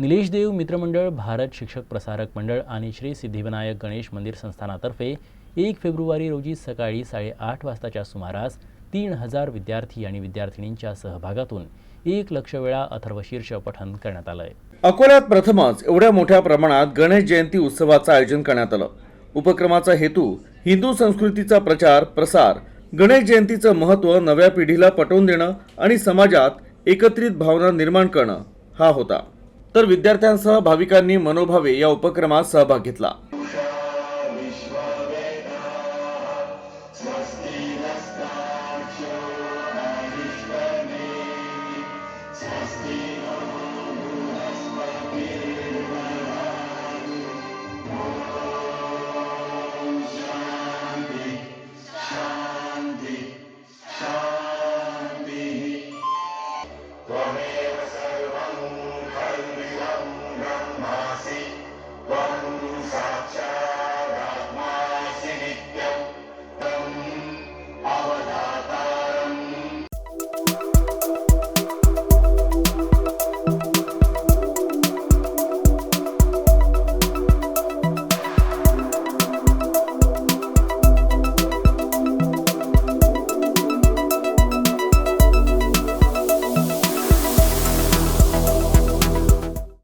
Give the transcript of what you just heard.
निलेश देव मित्रमंडळ, भारत शिक्षक प्रसारक मंडळ आणि श्री सिद्धिविनायक गणेश मंदिर संस्थानातर्फे 1 फेब्रुवारी रोजी सकाळी 8:30 वाजताच्या सुमारास 3000 विद्यार्थी आणि विद्यार्थिनींच्या सहभागातून 1 लक्ष वेळा अथर्वशीर्ष पठण करण्यात आलंय. अकोल्यात प्रथमच एवढ्या मोठ्या प्रमाणात गणेश जयंती उत्सवाचं आयोजन करण्यात आलं. उपक्रमाचा हेतू हिंदू संस्कृतीचा प्रचार प्रसार, गणेश जयंतीचं महत्त्व नव्या पिढीला पटवून देणं आणि समाजात एकत्रित भावना निर्माण करणं हा होता. तर विद्यार्थ्यांसह भाविकांनी मनोभावे या उपक्रमात सहभाग घेतला. त्वमेव सर्वं खल्विदं ब्रह्मासि त्वं साक्षात्